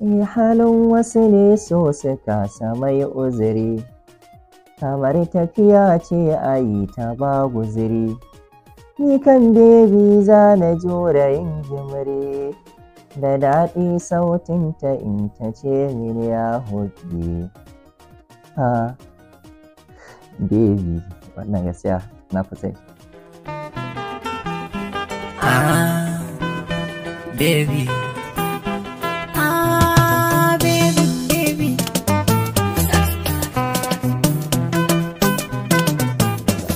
halin wasu ne so suka samai uzuri, kamar tafiya ce a yi ta ba guziri, ni kan bebi za na jura yin jimri, da daɗi sautinta in ta ce min ya hubbi. Ha bebi, wannan gaskiya na fi sai. Baby. Baby.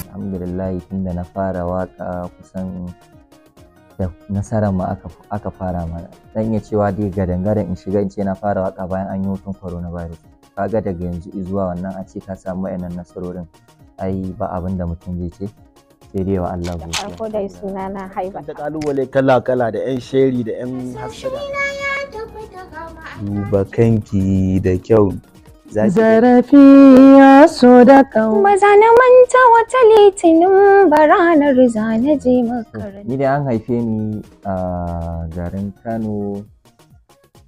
Alhamdulillah tunda na fara waka kusan da nasarar ma aka fara mana. Zan iya cewa dai gadan-gadan in shiga in ce na fara waka bayan an yi hutun coronavirus. Kaga daga yanzu zuwa wannan a ce ka samu wayannan nasarorin, ai ba abin da mutum zai ce sai dai wa Allah godiya. Farko dai suna na Haiba. Da kalubale kala-kala da 'yan sheri da 'yan hasada. Duba kanki da kyau. Zarafi ya so da kawo. Ba za na manta wata litinin ba ranar za na je makaranta. Ni da an haife ni a garin Kano,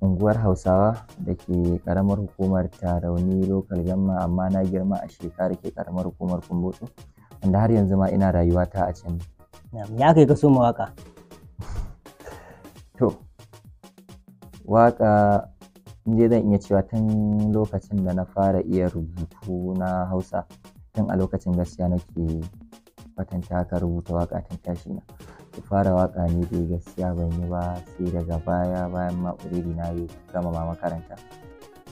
unguwar Hausawa da ke karamar hukumar Tarauni Local Gamma, amma na girma a shekara ke karamar hukumar Kumbotso, wanda har yanzu ma ina rayuwata a can. Ya kai ka so waka? To, waka je zan iya cewa tun lokacin da na fara iya rubutu na Hausa, tun a lokacin gaskiya nake kwatanta haka rubuta waka tun tashi na. Fara waka ne dai gaskiya ban yi ba sai daga baya bayan ma already na yi gama ma makaranta,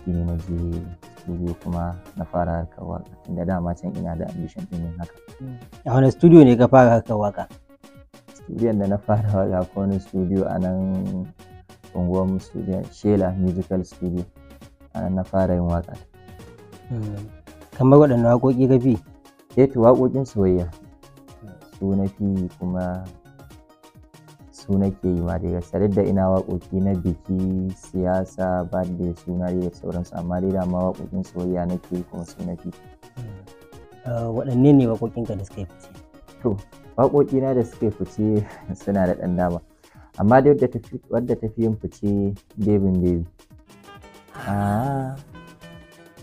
shine na je studio kuma na fara harkar waka, tunda dama can ina da ambition din yin haka. A wani studio ne ka fara harkar waka? Studio da na fara waka ko wani studio a nan unguwar studio Shela Musical Studio, a nan na fara yin waka. Kamar waɗanne waƙoƙi ka fi? To waƙoƙin soyayya su na fi, kuma su nake yi ma dai gaskiya, da ina waƙoƙi na biki, siyasa, birthday, suna da sauransu, amma dai dama waƙoƙin soyayya nake kuma su na fi. Waɗanne ne waƙoƙinka da suka yi fice? To waƙoƙina da suka yi fice suna da ɗan dama, amma dai wadda ta fi yin fice Babin Baby.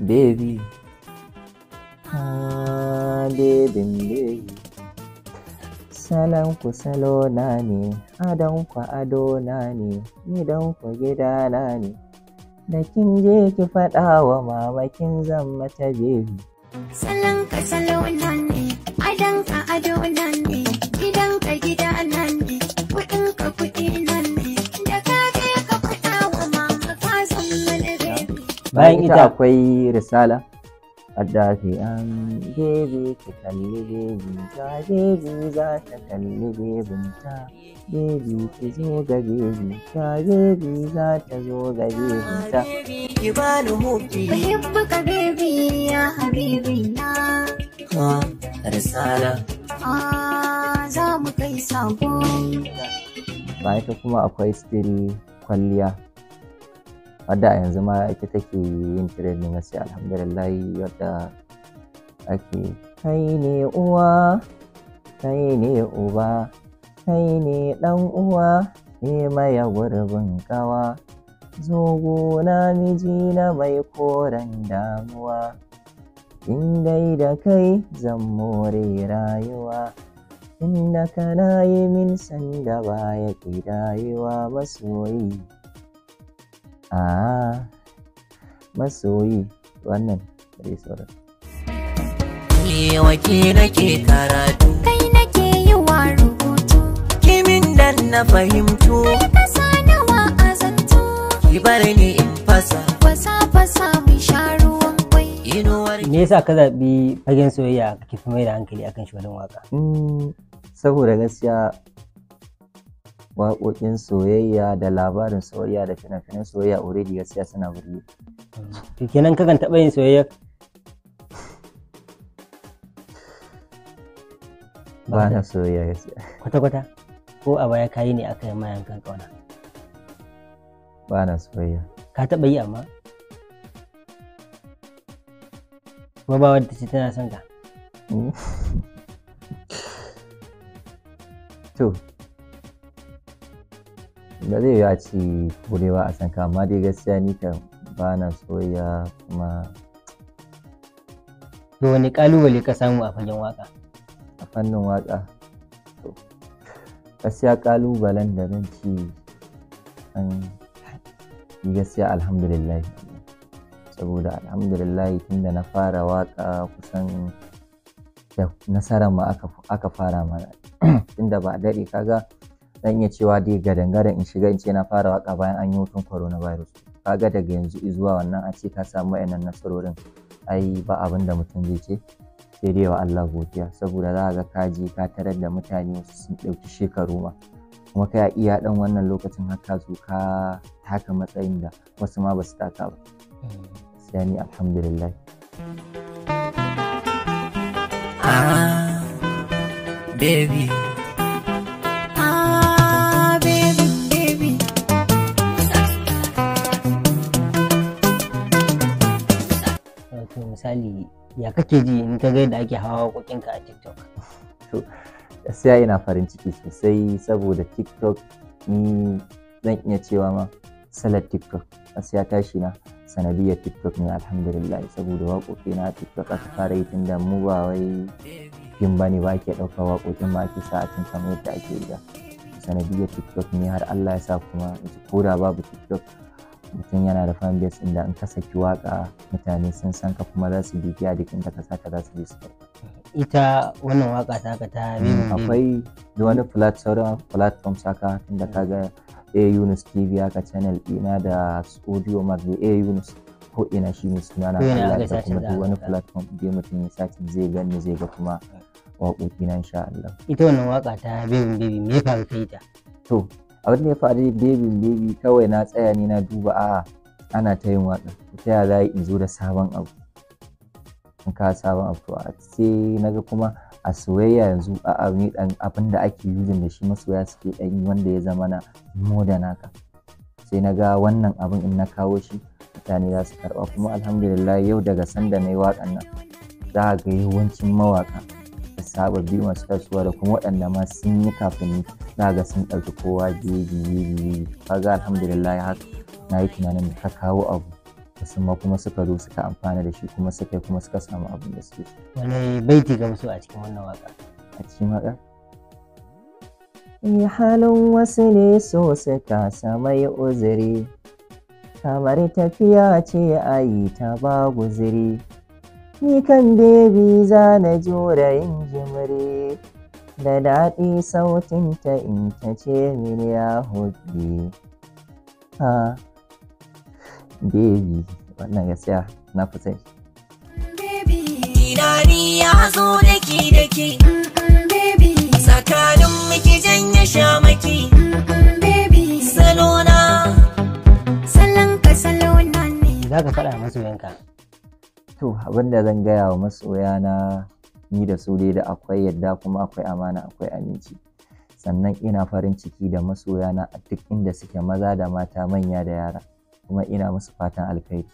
Baby, Babin Baby, salon ku salo na ne, adon ku ado na ne, gidan ku gida na ne, da kin je ki faɗa wa mama kin zan mata baby. Salon ka salo na ne, adon ka ado na ne, gidan ka gida na ne, kuɗin ka kuɗi na ne, da ka je ka faɗa wa mama ka zan mana baby. Bayan ita akwai Risala, wadda ke baby ki kalli baby ta, baby za ta kalli babinta, baby ki zo ga baby ta, baby za ta zo ga babinta. Ki bani hubbi, uhibbuka baby ya habibi na. Risala. Za mu kai sabo. Bayan ita kuma akwai Still Kwalliya, wadda a yanzu ma ita take yin trending gaskiya alhamdulillah, wadda ake kai ne uwa, kai ne uba, kai ne ɗan uwa, maya gurbin kawa, zogo na miji na mai koren damuwa, in dai da kai zan more rayuwa, inda kana yi min sanda baya ƙidayewa masoyi. Masoyi, wannan dai sauran. Wake nake karatu, kai nake yi wa rubutu, kimin dan na fahimtu, kai ka sanawa azantu, ki bar ni in fasa mai sha ruwan kwai. Me yasa ka zaɓi fagen soyayya kake fi mai da hankali akan shi wajen waka? Saboda gaskiya waƙoƙin soyayya da labarin soyayya da fina-finan soyayya already gaskiya suna burge. To kenan kakan taɓa yin soyayya? Ba na soyayya gaskiya. Kwata-kwata? Ko a baya kayi ne aka yi mayankan ƙauna? Ba na soyayya. Ka taɓa yi amma? Kuma ba wadda ce tana son ka? To, da zai yi a ce korewa a san ka, amma dai gaskiya ni kan ba na soyayya kuma. To wani kalubale ka samu a fagen waka? A fannin waka to gaskiya kalubalen da zan ci gaskiya alhamdulillah, saboda alhamdulillah tunda na fara waka kusan da nasarar ma aka fara mana tunda ba daɗe, kaga zan iya cewa dai gadan-gadan in shiga in ce na fara waka bayan an yi hutun coronavirus. Kaga daga yanzu zuwa wannan a ce ka samu wayannan nasarorin, ai ba abin da mutum zai ce sai dai wa Allah godiya, saboda za ga ka je ka tarar da mutane wasu sun ɗauki shekaru ma, kuma kai iya ɗan wannan lokacin har ka zo ka taka matsayin da wasu ma ba su taka ba. Sai ni alhamdulillah. Baby. Baby. To misali ya kake ji in ka ga yadda ake hawa waƙoƙinka a TikTok? To gaskiya ina farin ciki sosai, saboda TikTok ni zan iya cewa ma salar TikTok gaskiya tashi na sanadiyar TikTok ne alhamdulillah, saboda waƙoƙi na TikTok aka fara yi tunda mu ba wai fim bane ba ake ɗaukar waƙoƙin ma ake sa a cin kamar yadda ake yi da sanadiyar TikTok ne har Allah ya sa kuma ko da babu TikTok mutum yana da fan base inda in ka saki waka mutane sun san ka kuma za su bibiya duk inda ka saka za su je su karɓa. Ita wannan waka ta ka ta akwai da wani sauran platform saka tunda kaga A Yunus TV haka channel ɗina da Audio Mark da A Yunus ko ina shi ne suna na Allah da kuma duk wani platform da mutum ya sace zai gani zai ga kuma waƙoƙi na insha Allah. Ita wannan waka ta baby me ya faru kai ta? To abin da ya faru baby kawai na tsaya ne na duba a'a ana ta yin waka, ta yaya za in zo da sabon abu, in ka sabon abu to sai naga kuma a soyayya yanzu a'a ni dan abin da ake using da shi masoya suke dan yi wanda ya zama na modern haka, sai naga wannan abin in na kawo shi mutane za su karba, kuma alhamdulillah yau daga sanda na yi waƙan nan za ga yawancin mawaka da sababbi masu tasowa da kuma waɗanda ma sun yi kafin ni za ga sun ɗauki kowa biyu kaga alhamdulillah haka na yi tunanin da ka kawo abu wasu ma kuma suka zo suka amfana da shi kuma suka samu abin da suke. Wani baiti ga musu a cikin wannan waka? A cikin waka? Halin wasu ne so suka samai uzuri, kamar tafiya ce a yi ta ba guziri, ni kan bebi za na jura yin jimiri, da daɗi sautin ta in ta ce mini ya hobi. Ha baby, wannan gaskiya na fi sai. Tunani ya zo daki baby, tsakanin muke janye shamaki baby, salona salon ka salona ne. Za ka faɗa masoyanka? To abinda zan gaya wa masoyana ni da su dai da akwai yadda kuma akwai amana akwai aminci, sannan ina farin ciki da masoyana a duk inda suke, maza da mata manya da yara, kuma ina musu fatan alkhairi.